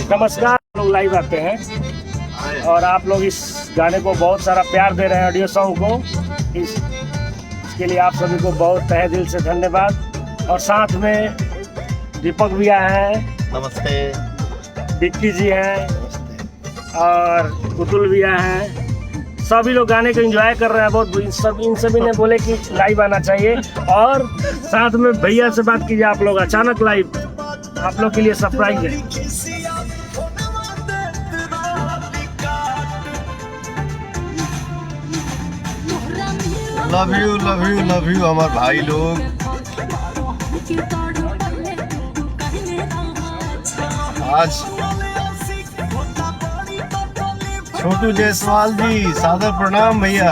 नमस्कार, लोग लाइव आते हैं और आप लोग इस गाने को बहुत सारा प्यार दे रहे हैं, ऑडियो सॉन्ग को। इसके लिए आप सभी को बहुत तहे दिल से धन्यवाद। और साथ में दीपक भी आए हैं, नमस्ते। विक्की जी हैं और पुतुल भी आए हैं। सभी लोग गाने को एंजॉय कर रहे हैं बहुत। इन सभी ने बोले कि लाइव आना चाहिए। और साथ में भैया से बात कीजिए, आप लोग अचानक लाइव, आप लोग के लिए सरप्राइज है। Love you love you love you हमारे भाई लोग। आज छोटू जायसवाल जी, सादर प्रणाम भैया।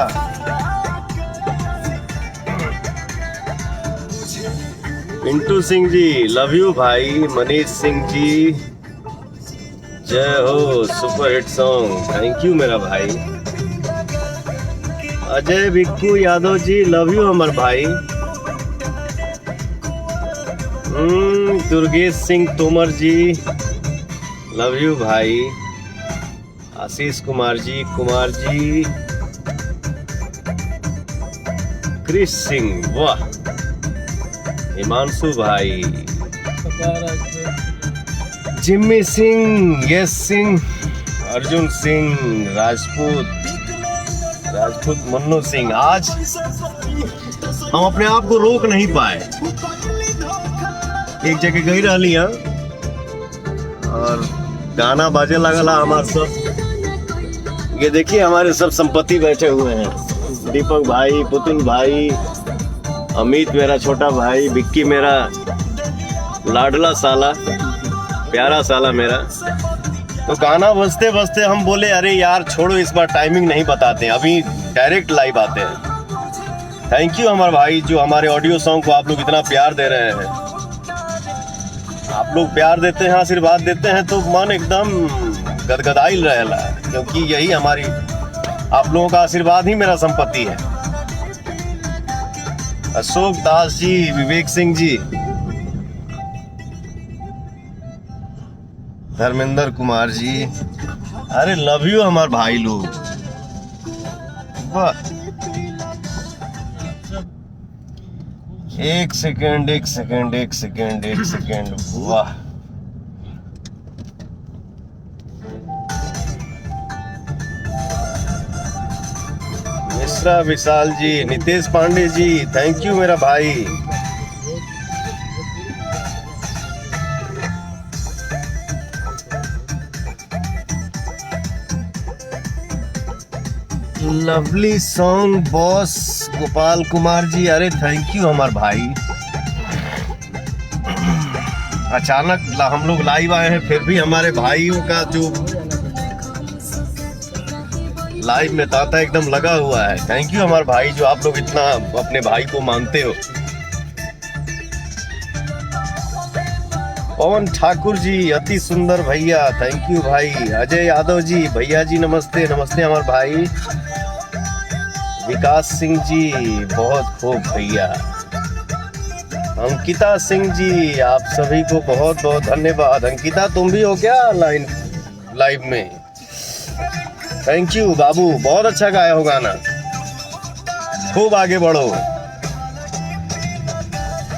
पिंटू सिंह जी, लव यू भाई। मनीष सिंह जी, जय हो, super hit song, thank you मेरा भाई। अजय भिक्कू यादव जी, लव यू अमर भाई। दुर्गेश सिंह तोमर जी, लव यू भाई। आशीष कुमार जी, क्रिश सिंह, वाह। हिमांशु भाई, जिम्मी सिंह, यश सिंह, अर्जुन सिंह, राजपूत मन्नू सिंह। आज हम अपने आप को रोक नहीं पाए, एक जगह गई रह लिया और गाना बाजे लगला हमारे सब। ये देखिए हमारे सब संपत्ति बैठे हुए हैं, दीपक भाई, पुतुल भाई, अमित मेरा छोटा भाई, विक्की मेरा लाडला साला, प्यारा साला मेरा। तो गाना बजते बजते हम बोले अरे यार छोड़ो, इस बार टाइमिंग नहीं बताते, अभी डायरेक्ट लाइव आते हैं। थैंक यू हमारे भाई, जो हमारे ऑडियो सॉन्ग को आप लोग इतना प्यार दे रहे हैं। आप लोग प्यार देते हैं, आशीर्वाद देते हैं तो मन एकदम गदगदाइल रहेला, क्योंकि यही हमारी, आप लोगों का आशीर्वाद ही मेरा संपत्ति है। अशोक दास जी, विवेक सिंह जी, धर्मेंद्र कुमार जी, अरे लव यू हमारे भाई लोग। वाह, एक सेकेंड, वाह। मिश्रा विशाल जी, नितेश पांडे जी, थैंक यू मेरा भाई। Lovely song boss Gopal Kumar ji, अरे थैंक यू हमारे भाई। अचानक हम लोग लाइव आए हैं, फिर भी हमारे भाइयों का जो लाइव में तांता एकदम लगा हुआ है। थैंक यू हमारे भाई, जो आप लोग इतना अपने भाई को मानते हो। पवन ठाकुर जी, अति सुंदर भैया, थैंक यू भाई। अजय यादव जी, भैया जी नमस्ते हमारे भाई। विकास सिंह जी, बहुत खूब भैया। अंकिता सिंह जी, आप सभी को बहुत बहुत धन्यवाद। अंकिता तुम भी हो क्या लाइव में? थैंक यू बाबू, बहुत अच्छा गाया हो गाना, खूब आगे बढ़ो।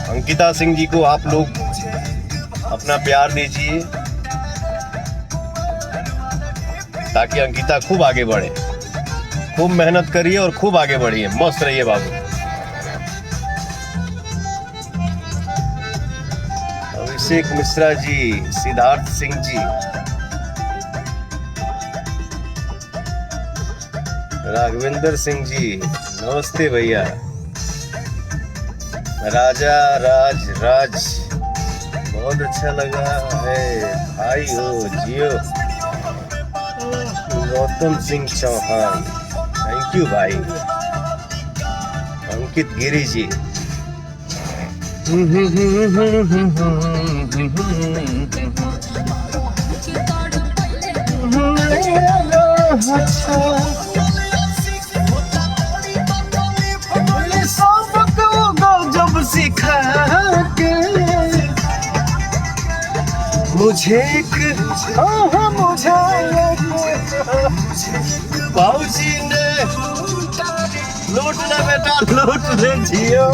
अंकिता सिंह जी को आप लोग अपना प्यार दीजिए ताकि अंकिता खूब आगे बढ़े। खूब मेहनत करिए और खूब आगे बढ़िए, मस्त रहिए बाबू। अभिषेक मिश्रा जी, सिद्धार्थ सिंह जी, राघवेंद्र सिंह जी, नमस्ते भैया। राजा राज, बहुत अच्छा लगा है भाई हो, जियो। गौतम सिंह चौहान, थैंक यू भाई। अंकित गिरी जी, मुझे बाबूजी ने लूट ले बेटा लूट ले जियो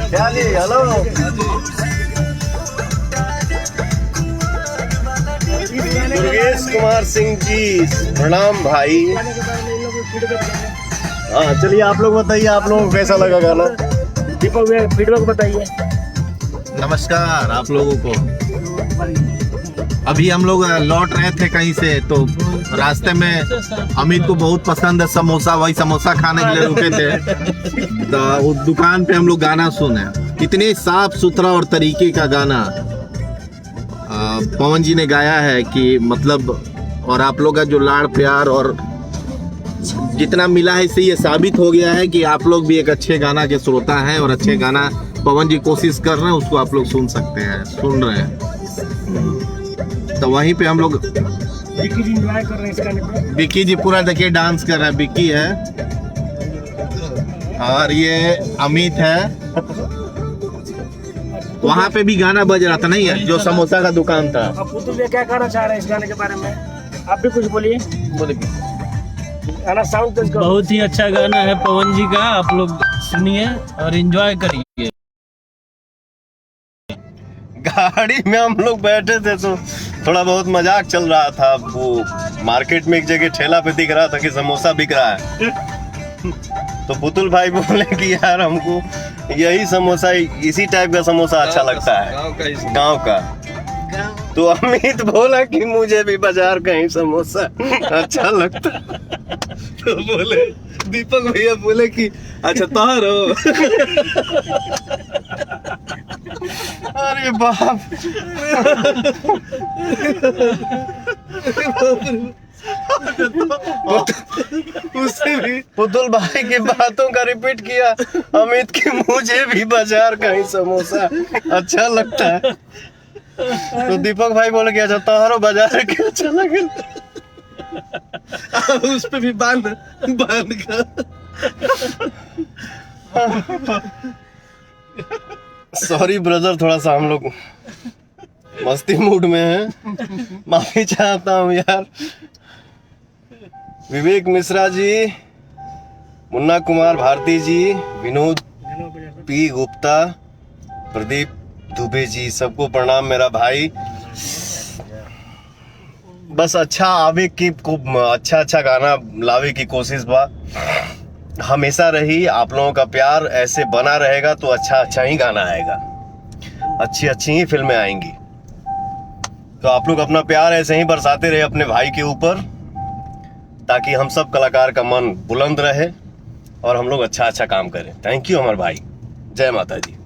क्या जी हेलो दुर्गेश कुमार सिंह जी प्रणाम भाई। हाँ चलिए आप लोग बताइए आप लोगों को कैसा लगा गाना। दीपक भैया फीडबैक बताइए। नमस्कार आप लोगों को। अभी हम लोग लौट रहे थे कहीं से तो रास्ते में अमित को बहुत पसंद है समोसा, वही समोसा खाने के लिए रुके थे तो उस दुकान पे हम लोग गाना सुने। इतने साफ सुथरा और तरीके का गाना पवन जी ने गाया है कि मतलब, और आप लोग का जो लाड़ प्यार और जितना मिला है इससे ये साबित हो गया है कि आप लोग भी एक अच्छे गाना के श्रोता हैं और अच्छे गाना पवन जी कोशिश कर रहे हैं उसको आप लोग सुन सकते हैं, सुन रहे हैं। तो वहीं पे हम लोग विक्की जी एंजॉय कर रहे हैं इस गाने पे। विक्की जी पूरा देखिए डांस कर रहा है, विक्की है और ये अमित है। वहाँ पे भी गाना बज रहा था नहीं है जो समोसा का दुकान था। अब पुतुल भैया क्या कहना चाह रहे हैं इस गाने के बारे में, आप भी कुछ बोलिए। गाना साउंड तेज करो। बहुत ही अच्छा गाना है पवन जी का, आप लोग सुनिए और एंजॉय करिए। गाड़ी में हम लोग बैठे थे तो थोड़ा बहुत मजाक चल रहा था। वो मार्केट में एक जगह ठेला पे दिख रहा था कि समोसा बिक रहा है तो पुतुल भाई बोले कि यार हमको यही समोसा इसी टाइप का समोसा अच्छा लगता है गांव का। तो अमित बोला कि मुझे भी बाजार का ही समोसा अच्छा लगता है। तो बोले दीपक भैया बोले कि अच्छा तोहर हो। अरे बाप उससे भी पुतुल भाई की बातों का रिपीट किया अमित की मुझे भी बाजार का ही समोसा अच्छा लगता है। तो दीपक भाई बोले कि अच्छा तोहरो बाजार के अच्छा लगे। उस पे भी बांध कर सॉरी ब्रदर थोड़ा सा हम लोग मस्ती मूड में हैं, माफी चाहता हूँ यार। विवेक मिश्रा जी, मुन्ना कुमार भारती जी, विनोद पी गुप्ता, प्रदीप दुबे जी, सबको प्रणाम मेरा भाई। बस अच्छा आवे की अच्छा गाना लावे की कोशिश बा हमेशा रही। आप लोगों का प्यार ऐसे बना रहेगा तो अच्छा ही गाना आएगा, अच्छी ही फिल्में आएंगी। तो आप लोग अपना प्यार ऐसे ही बरसाते रहे अपने भाई के ऊपर ताकि हम सब कलाकार का मन बुलंद रहे और हम लोग अच्छा काम करें। थैंक यू हमारे भाई, जय माता दी।